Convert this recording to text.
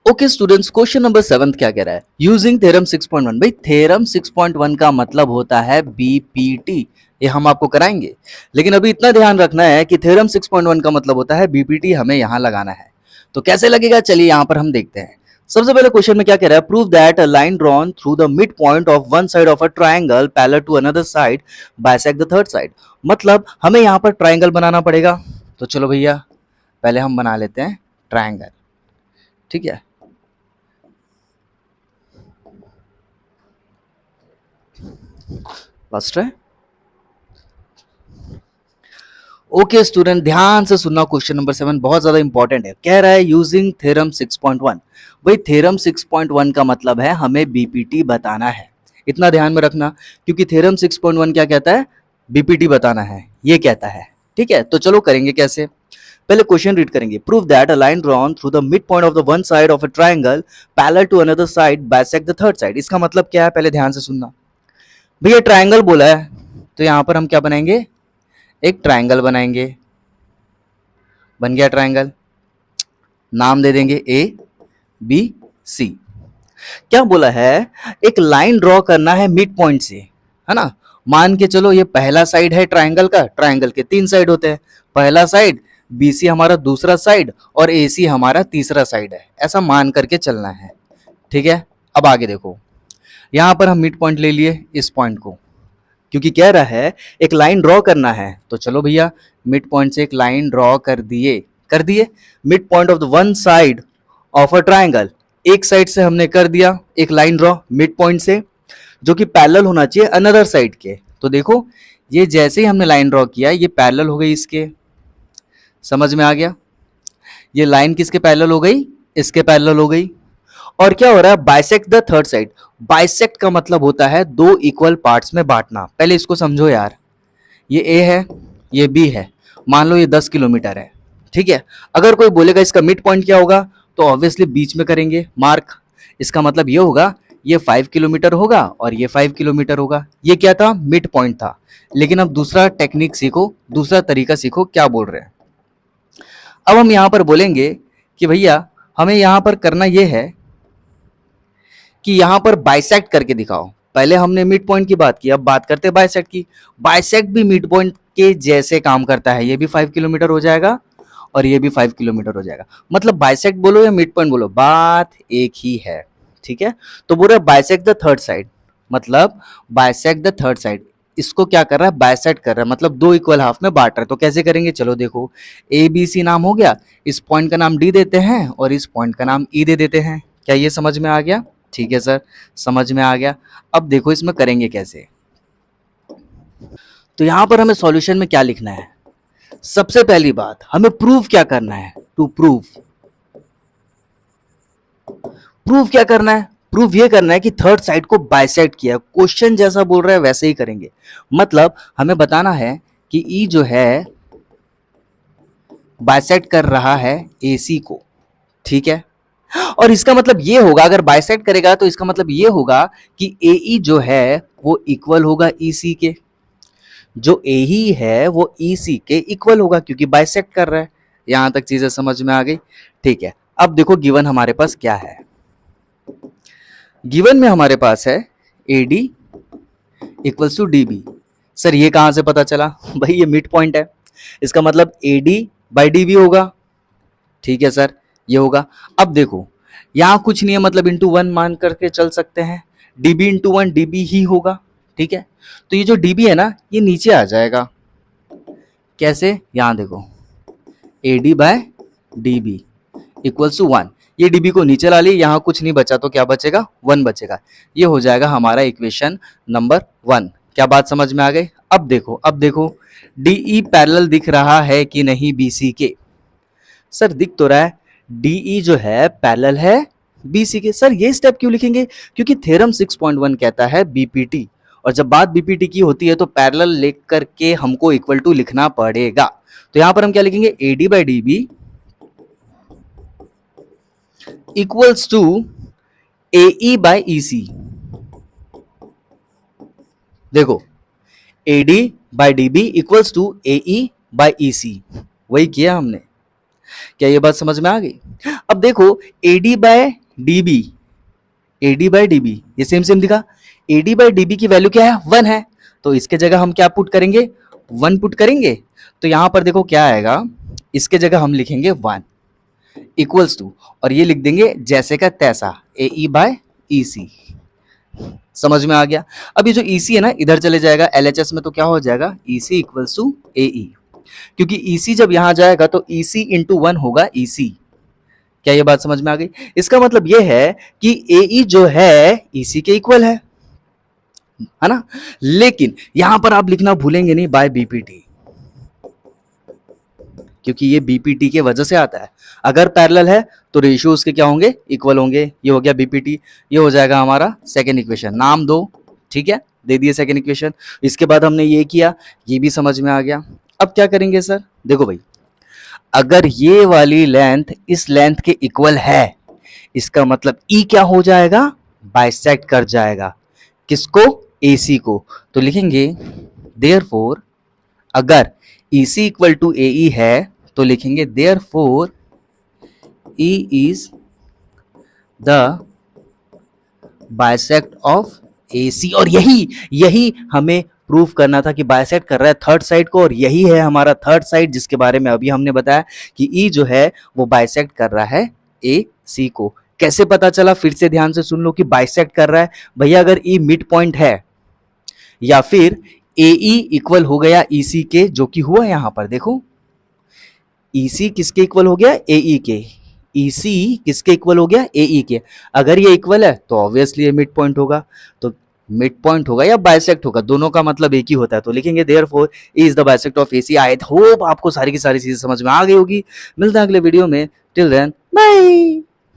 Okay students, question number 7 क्या कह रहा है? Using theorem 6.1। भाई थ्योरम 6.1 का मतलब होता है बीपीटी। ये हम आपको कराएंगे, लेकिन अभी इतना ध्यान रखना है कि थ्योरम 6.1 का मतलब होता है बीपीटी, हमें यहां लगाना है। तो कैसे लगेगा, चलिए यहां पर हम देखते हैं। सबसे पहले क्वेश्चन में क्या कह रहा है? Prove that a line drawn through the mid point of one side of a triangle parallel to another side bisect the third side. मतलब हमें यहां पर ट्राइंगल बनाना पड़ेगा। तो चलो भैया, पहले हम बना लेते हैं ट्राइंगल। ठीक है, लास्ट है। ओके स्टूडेंट, ध्यान से सुनना, क्वेश्चन नंबर 7 बहुत ज्यादा इंपॉर्टेंट है। कह रहा है यूजिंग थ्योरम 6.1। भाई थ्योरम 6.1 का मतलब है हमें बीपीटी बताना है। इतना ध्यान में रखना, क्योंकि थ्योरम 6.1 क्या कहता है? बीपीटी बताना है, ये कहता है। ठीक है, तो चलो करेंगे कैसे। पहले क्वेश्चन रीड करेंगे। Prove that a line drawn through the mid point of the one side of a triangle parallel to another side bisect the third side. इसका मतलब क्या है, पहले ध्यान से सुनना। भैया ट्राइंगल बोला है, तो यहां पर हम क्या बनाएंगे? एक ट्राइंगल बनाएंगे। बन गया ट्राइंगल, नाम दे देंगे ए बी सी। क्या बोला है? एक लाइन ड्रॉ करना है मिड पॉइंट से, है ना। मान के चलो ये पहला साइड है ट्राइंगल का। ट्राइंगल के 3 साइड होते हैं, पहला साइड, बी सी हमारा दूसरा साइड, और ए सी हमारा तीसरा साइड है। ऐसा मान करके चलना है। ठीक है, अब आगे देखो। यहां पर हम मिड पॉइंट ले लिए इस पॉइंट को, क्योंकि कह रहा है एक लाइन ड्रॉ करना है। तो चलो भैया, मिड पॉइंट से एक लाइन ड्रॉ कर दिए। Mid point of the one side of a triangle, एक साइड से हमने कर दिया एक लाइन ड्रॉ मिड पॉइंट से, जो कि पैरेलल होना चाहिए अनदर साइड के। तो देखो, ये जैसे ही हमने लाइन ड्रॉ किया, ये पैरेलल हो गई इसके। समझ में आ गया? ये लाइन किसके पैरेलल हो गई? इसके पैरेलल हो गई। और क्या हो रहा है? Bisect the third side. Bisect का मतलब होता है दो इक्वल पार्ट्स में बांटना। पहले इसको समझो यार। ये ए है, ये बी है। मान लो ये 10 किलोमीटर है। ठीक है, अगर कोई बोलेगा इसका मिड पॉइंट क्या होगा, तो ऑब्वियसली बीच में करेंगे मार्क। इसका मतलब ये होगा, ये 5 किलोमीटर होगा और ये 5 किलोमीटर होगा। ये क्या था? मिड पॉइंट था। लेकिन अब दूसरा टेक्निक सीखो, दूसरा तरीका सीखो, क्या बोल रहे हैं। अब हम यहां पर बोलेंगे कि भैया हमें यहां पर करना यह है कि यहां पर बाइसेक्ट करके दिखाओ। पहले हमने मिड पॉइंट की बात की, अब बात करते हैं बाइसेक्ट की। बाइसेक्ट भी मिड पॉइंट के जैसे काम करता है। ये भी 5 किलोमीटर हो जाएगा और ये भी 5 किलोमीटर हो जाएगा। मतलब बाइसेक्ट बोलो या मिड पॉइंट बोलो, बात एक ही है। ठीक है, तो बोल रहा है बाइसेक्ट द थर्ड साइड, मतलब बाइसेक्ट द थर्ड साइड। इसको क्या कर रहा है? बाइसेक्ट कर रहा है, मतलब दो इक्वल हाफ में बांट रहा है। तो कैसे करेंगे, चलो देखो। ए बी सी नाम हो गया, इस पॉइंट का नाम डी देते हैं और इस पॉइंट का नाम ई दे देते हैं। क्या ये समझ में आ गया? ठीक है सर, समझ में आ गया। अब देखो इसमें करेंगे कैसे। तो यहां पर हमें सॉल्यूशन में क्या लिखना है? सबसे पहली बात, हमें प्रूव क्या करना है? टू प्रूव, प्रूव क्या करना है? प्रूव ये करना है कि थर्ड साइड को बाइसेक्ट किया। क्वेश्चन जैसा बोल रहा है वैसे ही करेंगे। मतलब हमें बताना है कि ई जो है बाइसेक्ट कर रहा है एसी को। ठीक है, और इसका मतलब ये होगा, अगर बाइसेक्ट करेगा तो इसका मतलब ये होगा कि एई जो है वो इक्वल होगा ईसी के। जो ए ही है वो ई सी के इक्वल होगा, क्योंकि बाइसेक्ट कर रहा है। यहां तक चीजें समझ में आ गई? ठीक है, अब देखो गिवन हमारे पास क्या है। गिवन में हमारे पास है A D equals to D B. Sir ये कहां से पता चला? भाई ये मिड पॉइंट है, इसका मतलब A D by D B होगा। ठीक है सर, ये होगा। अब देखो, यहां कुछ नहीं है, मतलब इंटू वन मान करके चल सकते हैं। डीबी इंटू वन डीबी ही होगा। ठीक है, तो ये जो डीबी है ना, ये नीचे आ जाएगा। कैसे? यहां देखो, A D by D B equals to one. ये डीबी को नीचे ला लिए, यहां कुछ नहीं बचा, तो क्या बचेगा? वन बचेगा। ये हो जाएगा हमारा इक्वेशन नंबर 1। क्या बात समझ में आ गई? अब देखो डीई पैरेलल दिख रहा है कि नहीं बीसी के? सर दिख तो रहा है, डीई जो है पैरेलल है बीसी के। सर ये स्टेप क्यों लिखेंगे? क्योंकि थ्योरम 6.1 कहता है बीपीटी, और जब बात बीपीटी की होती है तो पैरेलल लिख करके हमको इक्वल टू लिखना पड़ेगा। तो यहां पर हम क्या लिखेंगे? AD by DB equals to AE by EC. देखो, AD by DB equals to AE by EC, वही किया हमने। क्या ये बात समझ में आ गई? अब देखो AD by DB, AD by DB ये सेम सेम दिखा। AD बाय DB की वैल्यू क्या है? 1 है, तो इसके जगह हम क्या पुट करेंगे? 1 पुट करेंगे। तो यहां पर देखो क्या आएगा, इसके जगह हम लिखेंगे 1 इक्वल्स टू, और ये लिख देंगे जैसे का तैसा, AE बाय EC। समझ में आ गया? अब ये जो EC है ना इधर चले जाएगा LHS में, तो क्या हो जाएगा? EC इक्वल्स टू AE, क्योंकि EC जब यहां जाएगा तो EC इंटू 1 होगा EC। क्या ये बात समझ में आ गई? इसका मतलब ये है कि AE जो है EC के इक्वल है ना? लेकिन यहां पर आप लिखना भूलेंगे नहीं बाय BPT, क्योंकि ये बीपीटी के वजह से आता है। अगर पैरेलल है तो रेशियो उसके क्या होंगे? इक्वल होंगे। ये हो गया बीपीटी, ये हो जाएगा हमारा सेकेंड इक्वेशन। नाम दो, ठीक है, दे दिए सेकेंड इक्वेशन। इसके बाद हमने ये किया, ये भी समझ में आ गया। अब क्या करेंगे सर? देखो भाई, अगर ये वाली लेंथ इस लेंथ के इक्वल है, इसका मतलब ई क्या हो जाएगा? बाइसेक्ट कर जाएगा। किसको? AC को। तो लिखेंगे देयरफॉर, अगर EC इक्वल टू AE है तो लिखेंगे therefore E is the bisect of AC। और यही हमें प्रूफ करना था कि बाइसेक्ट कर रहा है थर्ड साइड को, और यही है हमारा थर्ड साइड जिसके बारे में अभी हमने बताया कि E जो है वो बाइसेक्ट कर रहा है AC को। कैसे पता चला? फिर से ध्यान से सुन लो कि बाइसेक्ट कर रहा है भैया, अगर E मिड पॉइंट है या फिर AE इक्वल हो गया EC के, जो कि हुआ यहां पर देखो, EC किसके इक्वल हो गया? AE के। EC किसके इक्वल हो गया? AE के। अगर ये इक्वल है तो ऑब्वियसली ये मिड पॉइंट होगा, तो मिड पॉइंट होगा या बाइसेक्ट होगा, दोनों का मतलब एक ही होता है। तो लिखेंगे therefore E is the bisect of AC। I hope आपको सारी की सारी चीजें समझ में आ गई होगी। मिलते हैं अगले वीडियो में। Till then bye.